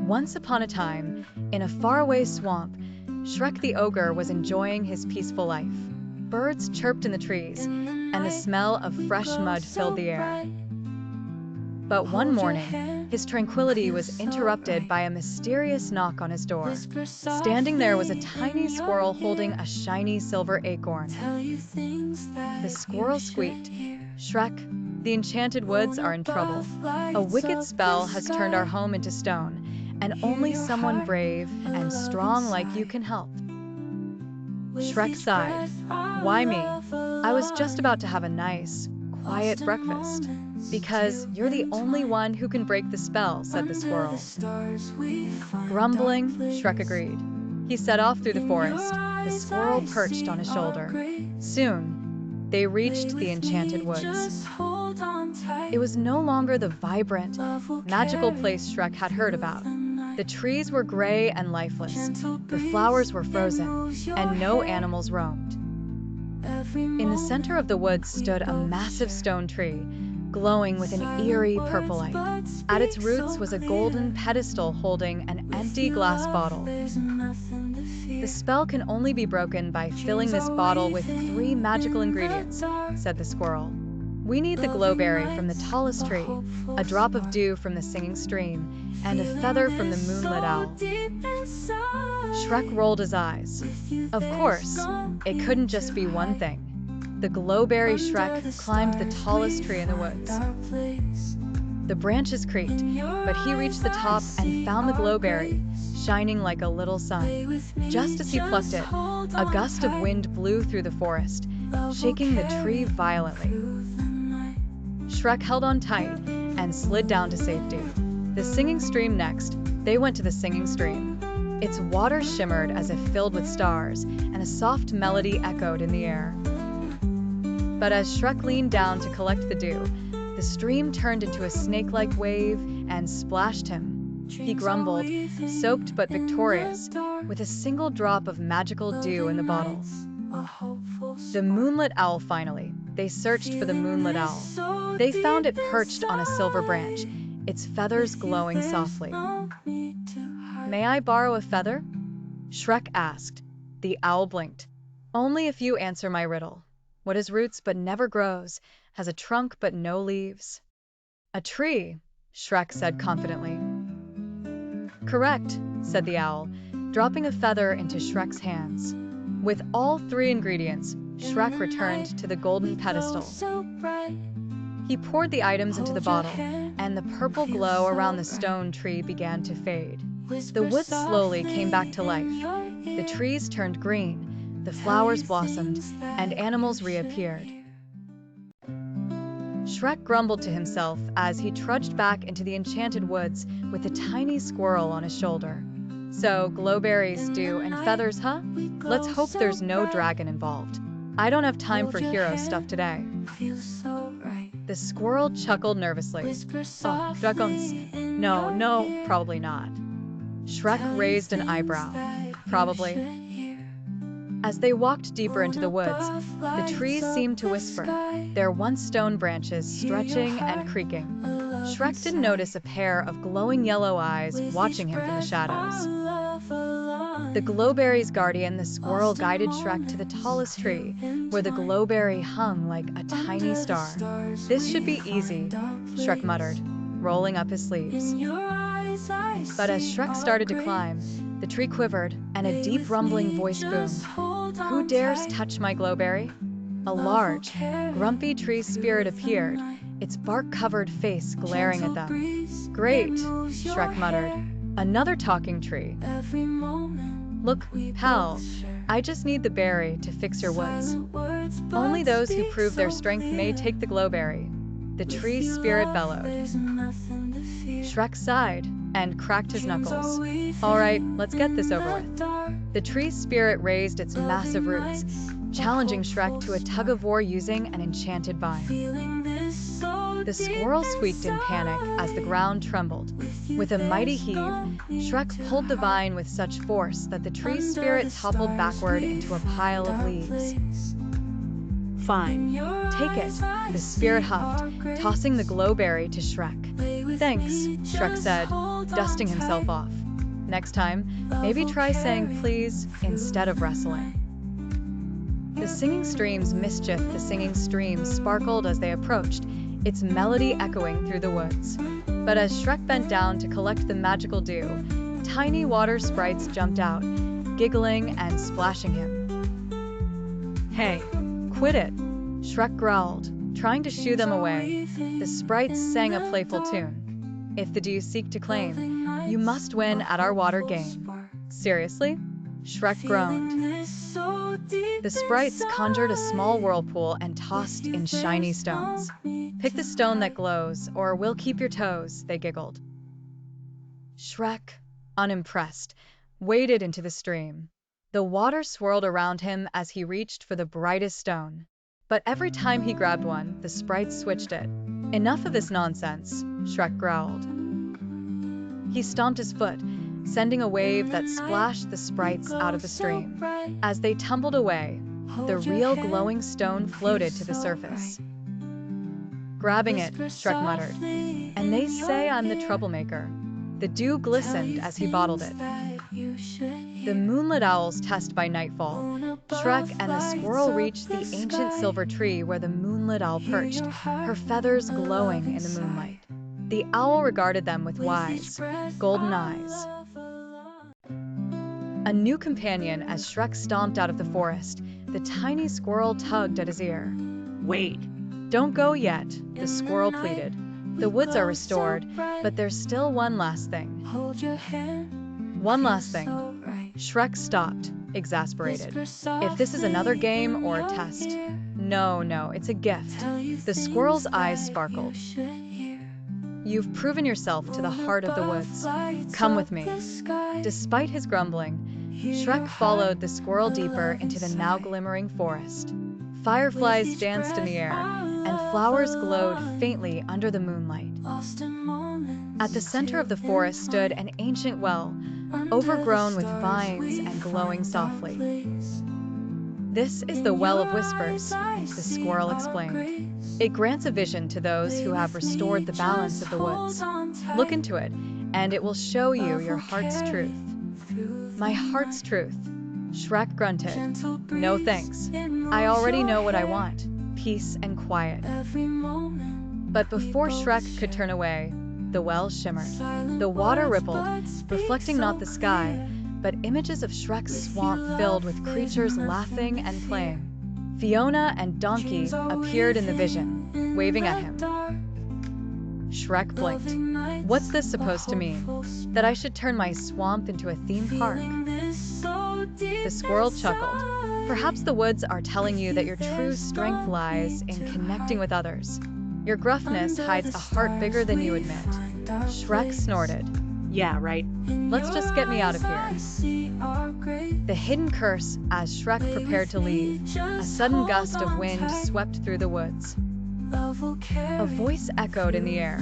Once upon a time, in a faraway swamp, Shrek the ogre was enjoying his peaceful life. Birds chirped in the trees, and the smell of fresh mud filled the air. But one morning, his tranquility was interrupted by a mysterious knock on his door. Standing there was a tiny squirrel holding a shiny silver acorn. The squirrel squeaked, "Shrek, the Enchanted Woods are in trouble. A wicked spell has turned our home into stone, and only someone brave and strong like you can help." Shrek sighed. "Why me? I was just about to have a nice, quiet breakfast." "Because you're the only one who can break the spell," said the squirrel. Grumbling, Shrek agreed. He set off through the forest, the squirrel perched on his shoulder. Soon, they reached the Enchanted Woods. It was no longer the vibrant, magical place Shrek had heard about. The trees were gray and lifeless, the flowers were frozen, and no animals roamed. In the center of the woods stood a massive stone tree, glowing with an eerie purple light. At its roots was a golden pedestal holding an empty glass bottle. "The spell can only be broken by filling this bottle with 3 magical ingredients," said the squirrel. "We need the glowberry from the tallest tree, a drop of dew from the singing stream, and a feather from the moonlit owl." Shrek rolled his eyes. Of course, it couldn't just be one thing. The glowberry Shrek climbed the tallest tree in the woods. The branches creaked, but he reached the top and found the glowberry, shining like a little sun. Just as he plucked it, a gust of wind blew through the forest, shaking the tree violently. Shrek held on tight and slid down to safety. The singing stream next. They went to the singing stream. Its water shimmered as if filled with stars, and a soft melody echoed in the air. But as Shrek leaned down to collect the dew, the stream turned into a snake-like wave and splashed him. He grumbled, soaked but victorious, with a single drop of magical dew in the bottle. The Moonlit Owl finally. They searched for the Moonlit Owl. They found it perched on a silver branch, its feathers glowing softly. "May I borrow a feather?" Shrek asked. The owl blinked. "Only if you answer my riddle. What has roots but never grows, has a trunk but no leaves?" "A tree," Shrek said confidently. "Correct," said the owl, dropping a feather into Shrek's hands. With all 3 ingredients, Shrek returned to the golden pedestal. He poured the items into the bottle, and the purple glow around the stone tree began to fade. The woods slowly came back to life. The trees turned green, the flowers blossomed, and animals reappeared. Shrek grumbled to himself as he trudged back into the Enchanted Woods with a tiny squirrel on his shoulder. "So, glowberries, dew, and feathers, huh? Let's hope there's no dragon involved. I don't have time for hero stuff today." The squirrel chuckled nervously. "Oh, dragons. No, probably not." Shrek raised an eyebrow. "Probably." As they walked deeper into the woods, the trees seemed to whisper, their once stone branches stretching and creaking. Shrek didn't notice a pair of glowing yellow eyes watching him from the shadows. The glowberry's guardian, the squirrel, guided Shrek to the tallest tree, where the glowberry hung like a tiny star. "This should be easy," Shrek muttered, rolling up his sleeves. But as Shrek started to climb, the tree quivered, and a deep rumbling voice boomed. "Who dares touch my glowberry?" A large, grumpy tree spirit appeared, its bark-covered face glaring at them. "Great," Shrek muttered. Another talking tree. "Look, pal, I just need the berry to fix your woods. Only those who prove their strength may take the glowberry," the tree spirit bellowed. Shrek sighed and cracked his knuckles. "All right, let's get this over with." The tree spirit raised its massive roots, challenging Shrek to a tug-of-war using an enchanted vine. The squirrel squeaked in panic as the ground trembled. With a mighty heave, Shrek pulled the vine with such force that the tree spirit toppled backward into a pile of leaves. "Fine, take it," the spirit huffed, tossing the glowberry to Shrek. Thanks, Shrek said, dusting himself off. Next time, maybe try saying please instead of wrestling. The singing streams sparkled as they approached, its melody echoing through the woods. But as Shrek bent down to collect the magical dew, tiny water sprites jumped out, giggling and splashing him. Hey, quit it, Shrek growled, trying to shoo them away. The sprites sang a playful tune. If the dew seek to claim, you must win at our water game. Seriously? Shrek groaned. The sprites conjured a small whirlpool and tossed in shiny stones. Pick the stone that glows, or we'll keep your toes, they giggled. Shrek, unimpressed, waded into the stream. The water swirled around him as he reached for the brightest stone. But every time he grabbed one, the sprites switched it. Enough of this nonsense, Shrek growled. He stomped his foot, sending a wave that splashed the sprites out of the stream. As they tumbled away, the real glowing stone floated to the surface. Grabbing it, Shrek muttered. And they say I'm the troublemaker. The dew glistened as he bottled it. The Moonlit Owl's test by nightfall. Shrek and the squirrel reached the ancient silver tree where the Moonlit Owl perched, her feathers glowing in the moonlight. The owl regarded them with wise, golden eyes. A new companion as Shrek stomped out of the forest, the tiny squirrel tugged at his ear. Wait, don't go yet, the squirrel pleaded. The woods are restored, but there's still one last thing. One last thing. Shrek stopped, exasperated. If this is another game or a test. No, it's a gift. The squirrel's eyes sparkled. You've proven yourself to the heart of the woods. Come with me. Despite his grumbling, Shrek followed the squirrel deeper into the now glimmering forest. Fireflies danced in the air, and flowers glowed faintly under the moonlight. At the center of the forest stood an ancient well, overgrown with vines and glowing softly. This is the Well of Whispers, the squirrel explained. It grants a vision to those who have restored the balance of the woods. Look into it, and it will show you your heart's truth. My heart's truth, Shrek grunted. No thanks. I already know what I want, peace and quiet. But before Shrek could turn away, the well shimmered. The water rippled, reflecting not the sky, but images of Shrek's swamp filled with creatures laughing and playing. Fiona and Donkey appeared in the vision, waving at him. Shrek blinked. What's this supposed to mean? That I should turn my swamp into a theme park? The squirrel chuckled. Perhaps the woods are telling you that your true strength lies in connecting with others. Your gruffness hides a heart bigger than you admit. Shrek snorted. Yeah, right. Let's just get me out of here. The hidden curse as Shrek prepared to leave. A sudden gust of wind swept through the woods. A voice echoed in the air.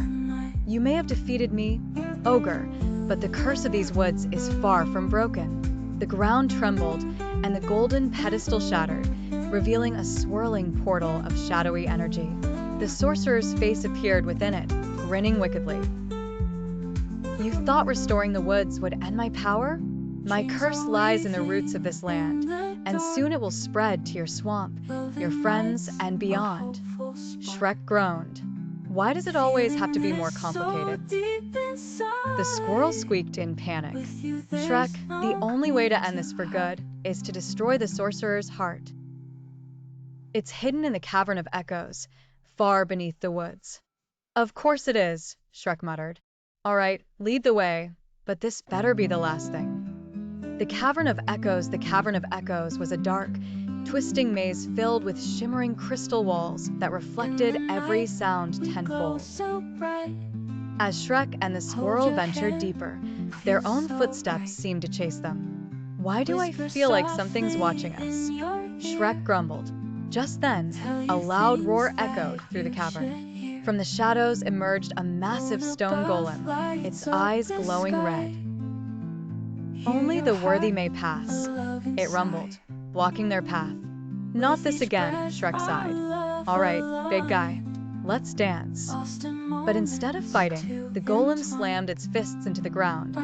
You may have defeated me, ogre, but the curse of these woods is far from broken. The ground trembled, and the golden pedestal shattered, revealing a swirling portal of shadowy energy. The sorcerer's face appeared within it, grinning wickedly. You thought restoring the woods would end my power? My curse lies in the roots of this land, and soon it will spread to your swamp, your friends, and beyond. Shrek groaned. Why does it always have to be more complicated? The squirrel squeaked in panic. Shrek, the only way to end this for good is to destroy the sorcerer's heart. It's hidden in the Cavern of Echoes, far beneath the woods. Of course it is, Shrek muttered. All right, lead the way, but this better be the last thing. The Cavern of Echoes was a dark, twisting maze filled with shimmering crystal walls that reflected every sound tenfold. As Shrek and the squirrel ventured deeper, their own footsteps seemed to chase them. Why do I feel like something's watching us? Shrek grumbled. Just then, a loud roar echoed through the cavern. From the shadows emerged a massive stone golem, its eyes glowing red. Only the worthy may pass, it rumbled, blocking their path. Not this again, Shrek sighed. All right, big guy. let's dance." But instead of fighting, the golem slammed its fists into the ground,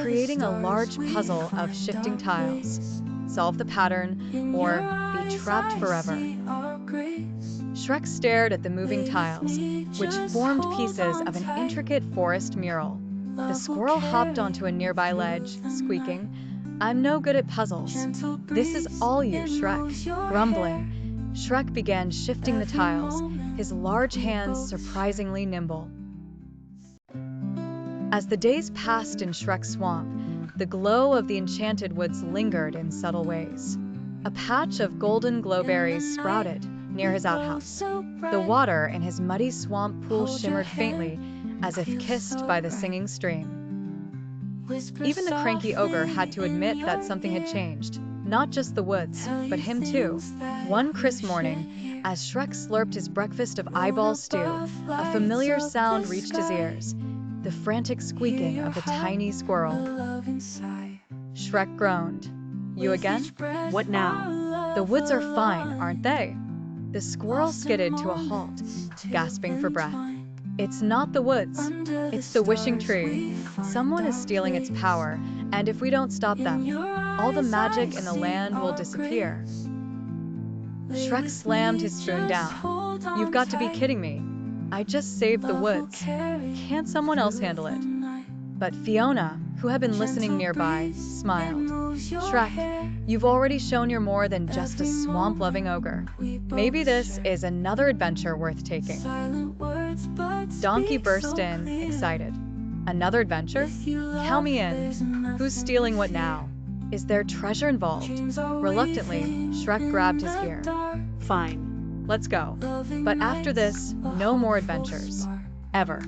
creating a large puzzle of shifting tiles. Solve the pattern, or be trapped forever. Shrek stared at the moving tiles, which formed pieces of an intricate forest mural. The squirrel hopped onto a nearby ledge, squeaking, "I'm no good at puzzles. This is all you, Shrek." Grumbling, Shrek began shifting the tiles, his large hands surprisingly nimble. As the days passed in Shrek's swamp, the glow of the Enchanted Woods lingered in subtle ways. A patch of golden glowberries sprouted near his outhouse. The water in his muddy swamp pool shimmered faintly, as if kissed by the singing stream. Even the cranky ogre had to admit that something had changed. Not just the woods, but him too. One crisp morning, as Shrek slurped his breakfast of eyeball stew, a familiar sound reached his ears, the frantic squeaking of the tiny squirrel. Shrek groaned. "You again? What now?" The woods are fine, aren't they?" The squirrel skidded to a halt, gasping for breath. "It's not the woods. It's the wishing tree. Someone is stealing its power, and if we don't stop them, all the magic in the land will disappear." Shrek slammed his spoon down. "You've got to be kidding me. I just saved the woods. Can't someone else handle it?" But Fiona, who had been listening nearby, smiled. "Shrek, you've already shown you're more than just a swamp-loving ogre. Maybe this is another adventure worth taking." Donkey burst in, excited. "Another adventure? Count me in. Who's stealing what now? Is there treasure involved?" Reluctantly, Shrek grabbed his gear. "Fine. "Let's go. But after this, no more adventures. Ever."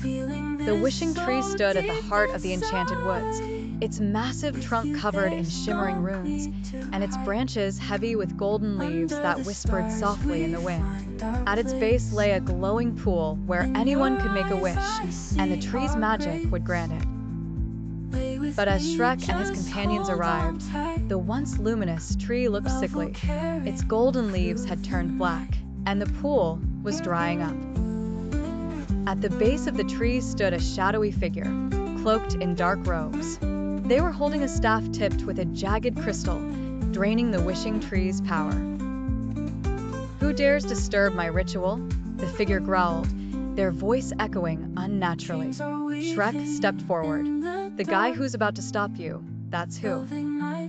The wishing tree stood at the heart of the Enchanted Woods, its massive trunk covered in shimmering runes, and its branches heavy with golden leaves that whispered softly in the wind. At its base lay a glowing pool where anyone could make a wish, and the tree's magic would grant it. But as Shrek and his companions arrived, the once luminous tree looked sickly. Its golden leaves had turned black, and the pool was drying up. At the base of the tree stood a shadowy figure, cloaked in dark robes. They were holding a staff tipped with a jagged crystal, draining the wishing tree's power. "Who dares disturb my ritual?" the figure growled, their voice echoing unnaturally. Shrek stepped forward. "The guy who's about to stop you, that's who."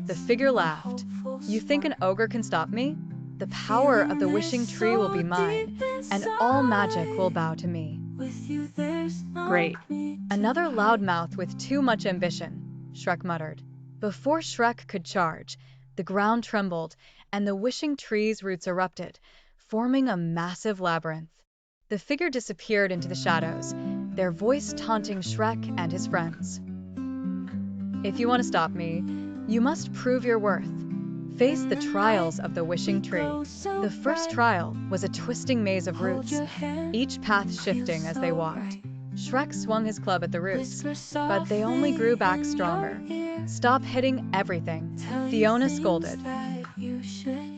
The figure laughed. "You think an ogre can stop me? The power of the wishing tree will be mine, and all magic will bow to me." "Great." "Another loudmouth with too much ambition," Shrek muttered. Before Shrek could charge, the ground trembled, and the wishing tree's roots erupted, forming a massive labyrinth. The figure disappeared into the shadows, their voice taunting Shrek and his friends. "If you want to stop me, you must prove your worth. Face the trials of the wishing tree." The first trial was a twisting maze of roots, each path shifting as they walked. Shrek swung his club at the roots, but they only grew back stronger. "Stop hitting everything," Fiona scolded.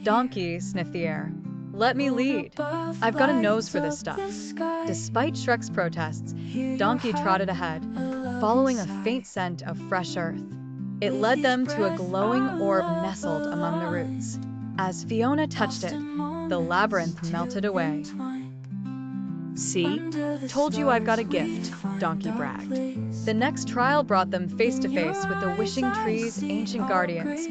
Donkey sniffed the air. "Let me lead. I've got a nose for this stuff." Despite Shrek's protests, Donkey trotted ahead, following a faint scent of fresh earth. It led them to a glowing orb nestled among the roots. As Fiona touched it, the labyrinth melted away. "See? Told you I've got a gift," Donkey bragged. The next trial brought them face to face with the wishing tree's ancient guardians,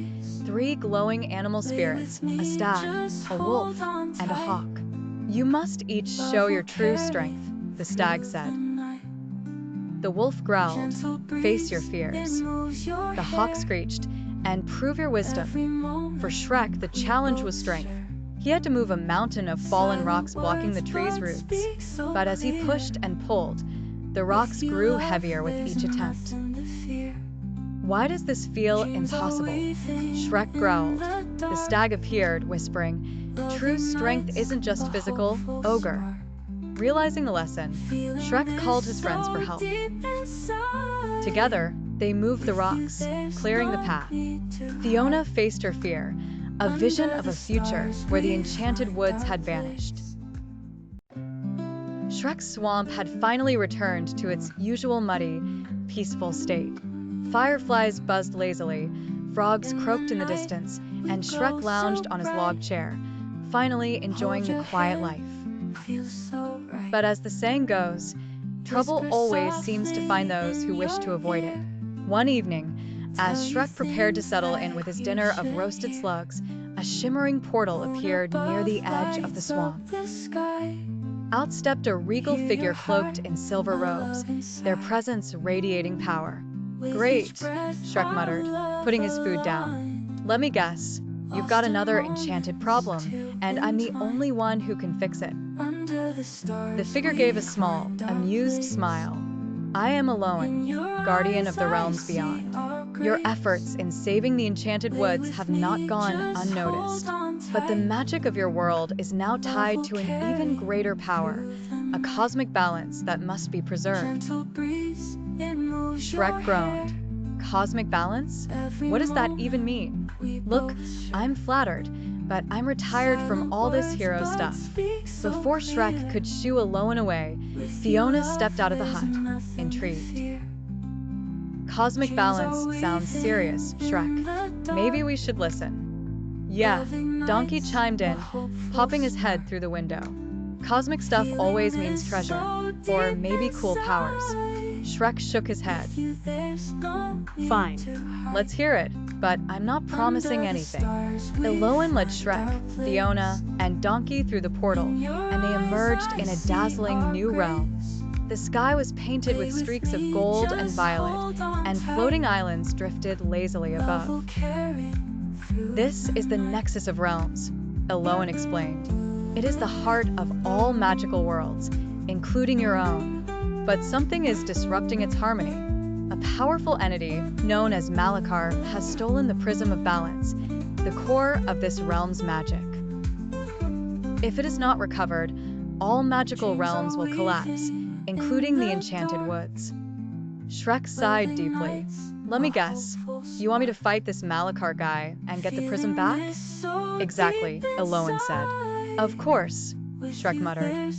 3 glowing animal spirits, a stag, a wolf, and a hawk. "You must each show your true strength," the stag said. The wolf growled, "Face your fears." The hawk screeched, "And prove your wisdom." For Shrek, the challenge was strength. He had to move a mountain of fallen rocks blocking the tree's roots. But as he pushed and pulled, the rocks grew heavier with each attempt. "Why does this feel impossible?" Shrek growled. The stag appeared, whispering, "True strength isn't just physical, ogre." Realizing the lesson, Shrek called his friends for help. Together, they moved the rocks, clearing the path. Fiona faced her fear, a vision of a future where the Enchanted Woods had vanished. Shrek's swamp had finally returned to its usual muddy, peaceful state. Fireflies buzzed lazily, frogs croaked in the distance, and Shrek lounged on his log chair, finally enjoying the quiet life. But as the saying goes, trouble always seems to find those who wish to avoid it. One evening, as Shrek prepared to settle in with his dinner of roasted slugs, a shimmering portal appeared near the edge of the swamp. Out stepped a regal figure cloaked in silver robes, their presence radiating power. "Great," Shrek muttered, putting his food down. "Let me guess, you've got another enchanted problem, and I'm the only one who can fix it." The figure gave a small, amused smile. "I am Alolan, guardian of the realms beyond. Your efforts in saving the Enchanted Woods have not gone unnoticed. But the magic of your world is now tied to an even greater power, a cosmic balance that must be preserved." Shrek groaned. "Cosmic balance? What does that even mean? Look, I'm flattered, but I'm retired from all this hero stuff." Before Shrek could shoo Alolan away, Fiona stepped out of the hut, intrigued. "Cosmic balance sounds serious, Shrek. Maybe we should listen." "Yeah," Donkey chimed in, popping his head through the window. "Cosmic stuff always means treasure, or maybe cool powers." Shrek shook his head. Fine. "Let's hear it, but I'm not promising anything." Alolan led Shrek, Fiona, and Donkey through the portal, and they emerged in a dazzling new realm. The sky was painted with streaks of gold and violet, and floating islands drifted lazily above. "This is the nexus of realms," Alolan explained. "It is the heart of all magical worlds, including your own. But something is disrupting its harmony. A powerful entity, known as Malakar, has stolen the Prism of Balance, the core of this realm's magic. If it is not recovered, all magical realms will collapse, including the Enchanted Woods." Shrek sighed deeply. "Let me guess, you want me to fight this Malakar guy and get the prism back?" "Exactly," Alolan said. "Of course," Shrek muttered.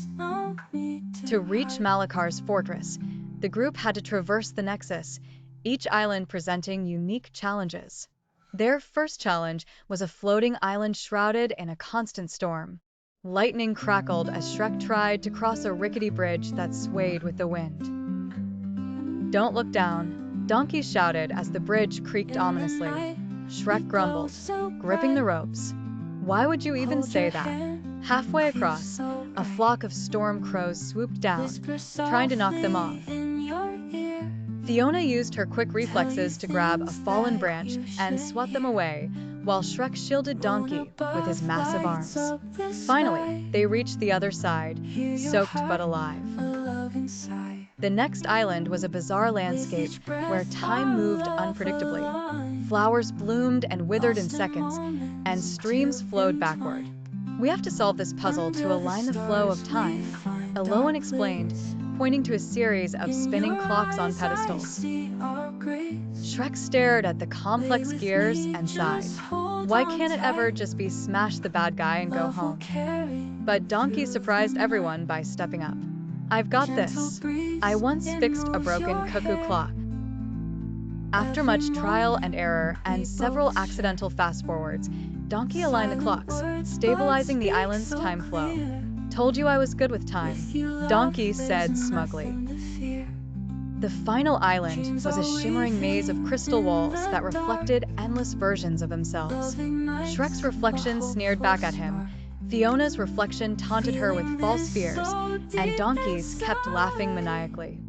To reach Malakar's fortress, the group had to traverse the nexus, each island presenting unique challenges. Their first challenge was a floating island shrouded in a constant storm. Lightning crackled as Shrek tried to cross a rickety bridge that swayed with the wind. "Don't look down," Donkey shouted as the bridge creaked ominously. Shrek grumbled, gripping the ropes. "Why would you even say that?" Halfway across, a flock of storm crows swooped down, trying to knock them off. Fiona used her quick reflexes to grab a fallen branch and swat them away, while Shrek shielded Donkey with his massive arms. Finally, they reached the other side, soaked but alive. The next island was a bizarre landscape where time moved unpredictably. Flowers bloomed and withered in seconds, and streams flowed backward. "We have to solve this puzzle to align the flow of time," Alolan explained, pointing to a series of spinning clocks on pedestals. Shrek stared at the complex gears and sighed. Why can't it ever just be smash the bad guy and go home? But Donkey surprised everyone by stepping up. "I've got this. I once fixed a broken cuckoo clock." After much trial and error and several accidental fast-forwards, Donkey aligned the clocks, stabilizing the island's time flow. "Told you I was good with time," Donkey said smugly. The final island was a shimmering maze of crystal walls that reflected endless versions of themselves. Shrek's reflection sneered back at him, Fiona's reflection taunted her with false fears, and Donkey's kept laughing maniacally.